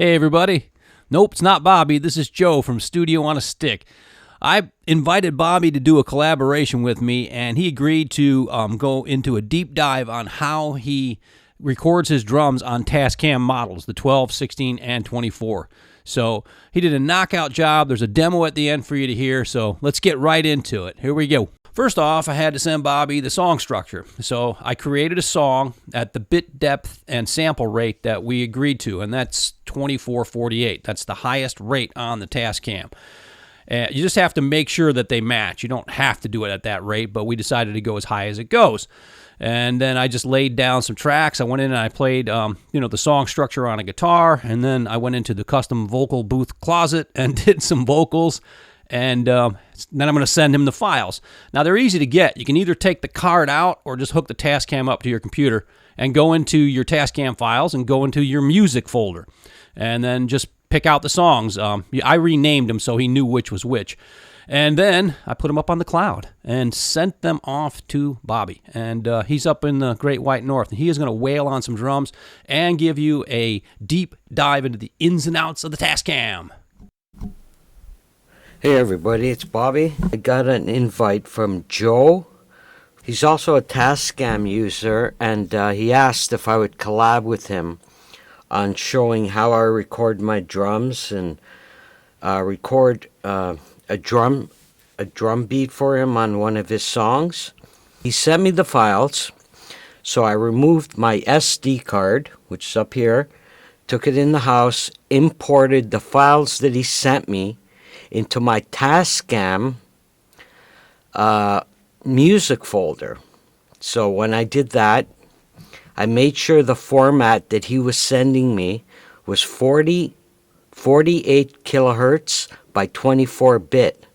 Hey everybody. Nope, it's not Bobby. This is Joe from Studio on a Stick. I invited Bobby to do a collaboration with me, and he agreed to go into a deep dive on how he records his drums on Tascam models, the 12, 16, and 24. So he did a knockout job. There's a demo at the end for you to hear, so let's get right into it. Here we go. First off, I had to send Bobby the song structure. So I created a song at the bit depth and sample rate that we agreed to, and that's 2448. That's the highest rate on the Tascam. You just have to make sure that they match. You don't have to do it at that rate, but we decided to go as high as it goes. And then I just laid down some tracks. I went in and I played, the song structure on a guitar, and then I went into the custom vocal booth closet and did some vocals. And then I'm going to send him the files. Now, they're easy to get. You can either take the card out or just hook the Tascam up to your computer and go into your Tascam files and go into your music folder. And then just pick out the songs. I renamed them so he knew which was which. And then I put them up on the cloud and sent them off to Bobby. And he's up in the Great White North. And he is going to wail on some drums and give you a deep dive into the ins and outs of the Tascam. Hey everybody, it's Bobby. I got an invite from Joe. He's also a Tascam user, and he asked if I would collab with him on showing how I record my drums and record a drum beat for him on one of his songs. He sent me the files, so I removed my SD card, which is up here, took it in the house, imported the files that he sent me into my Tascam music folder. So when I did that, I made sure the format that he was sending me was 48 kilohertz by 24-bit.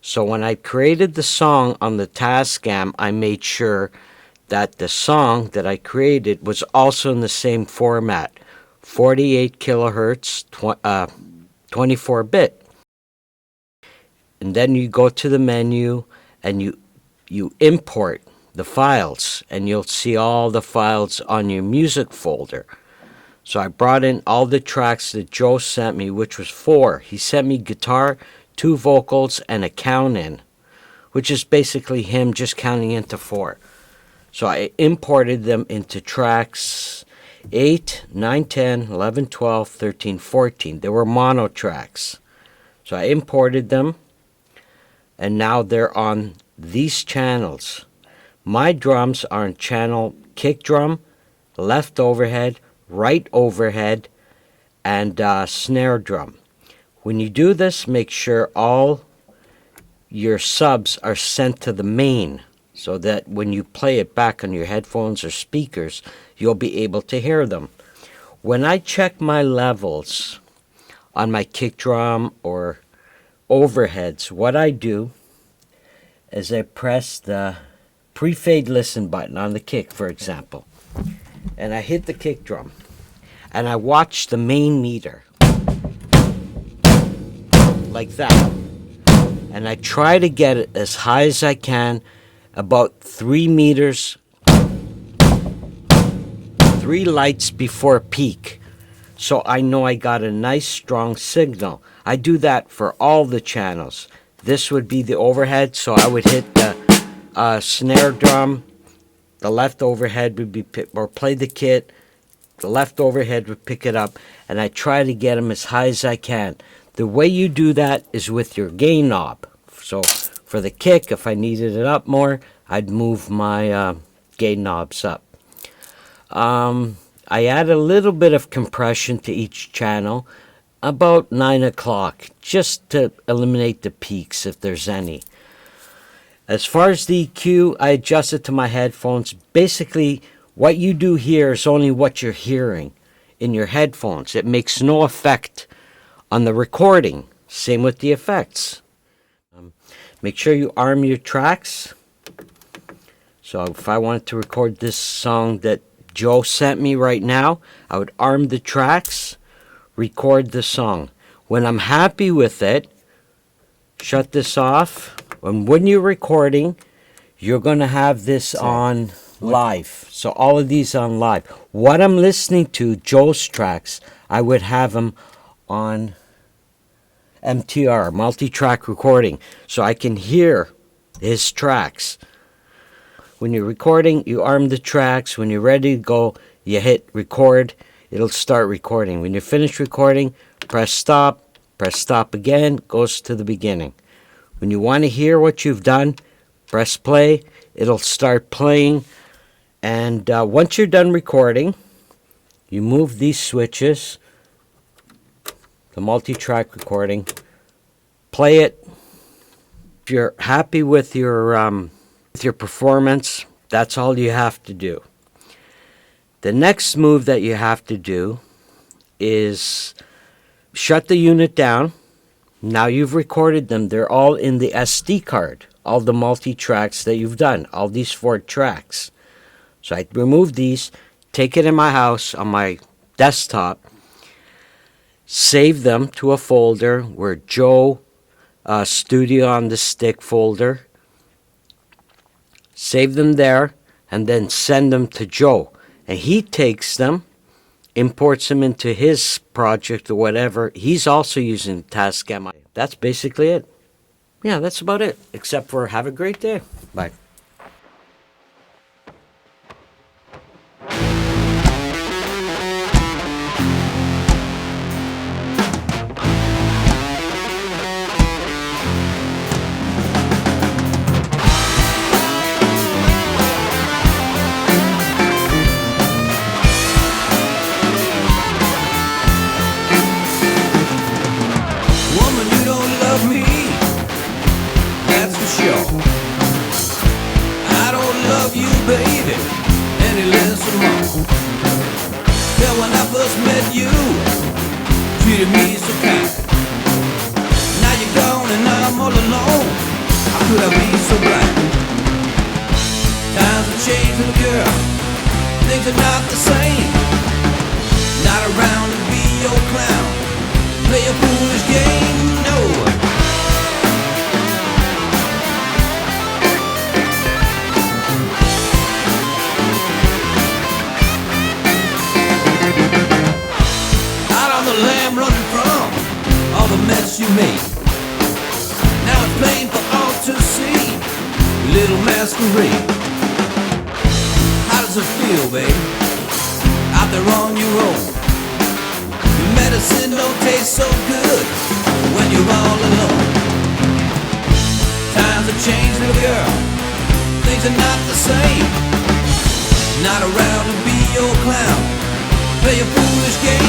So when I created the song on the Tascam, I made sure that the song that I created was also in the same format, 48 kilohertz, 24-bit. And then you go to the menu and you import the files, and you'll see all the files on your music folder. So I brought in all the tracks that Joe sent me, which was 4. He sent me guitar, 2 vocals, and a count in, which is basically him just counting into 4. So I imported them into tracks 8, 9, 10, 11, 12, 13, 14. They were mono tracks. So I imported them, and now they're on these channels. My drums are on channel kick drum, left overhead, right overhead, and snare drum. When you do this, make sure all your subs are sent to the main, so that when you play it back on your headphones or speakers, you'll be able to hear them. When I check my levels on my kick drum or overheads, what I do is I press the pre-fade listen button on the kick, for example, and I hit the kick drum, and I watch the main meter like that, and I try to get it as high as I can, about 3 meters, 3 lights before peak, so I know I got a nice strong signal. I do that for all the channels. This would be the overhead, so I would hit the snare drum. The left overhead would be or play the kit. The left overhead would pick it up, and I try to get them as high as I can. The way you do that is with your gain knob. So for the kick, if I needed it up more, I'd move my gain knobs up. I add a little bit of compression to each channel, about 9 o'clock, just to eliminate the peaks if there's any. As far as the EQ, I adjust it to my headphones. Basically, what you do here is only what you're hearing in your headphones. It makes no effect on the recording. Same with the effects. Make sure you arm your tracks. So if I wanted to record this song that Joe sent me right now, I would arm the tracks, record the song. When I'm happy with it, shut this off. And when you're recording, you're going to have this on live. So all of these on live. What I'm listening to, Joe's tracks, I would have them on MTR, multi-track recording, so I can hear his tracks. When you're recording, you arm the tracks. When you're ready to go, you hit record. It'll start recording. When you're finished recording, press stop again, goes to the beginning. When you want to hear what you've done, press play. It'll start playing. And once you're done recording, you move these switches, the multi-track recording, play it. If you're happy with your performance, that's all you have to do. The next move that you have to do is shut the unit down. Now you've recorded them. They're all in the SD card, all the multi-tracks that you've done, all these 4 tracks. So I remove these, take it in my house on my desktop, save them to a folder where Joe Studio on the Stick folder. Save them there and then send them to Joe. And he takes them, imports them into his project or whatever. He's also using Tascam. That's basically it. Yeah, that's about it. Except for have a great day. Bye. Woman, you don't love me, that's for sure. I don't love you, baby, any less or more. Yeah, when I first met you, treated me so kind. Now you're gone and I'm all alone. How could I be so blind? Times have changed, little girl. Things are not the same. Not around to be your clown. Play a foolish game, no. Out on the lamb running from all the mess you made. Now it's plain for all to see, little masquerade. How does it feel, babe? Out there on your own. Medicine don't taste so good when you're all alone. Times have changed, little girl. Things are not the same. Not around to be your clown. Play a foolish game.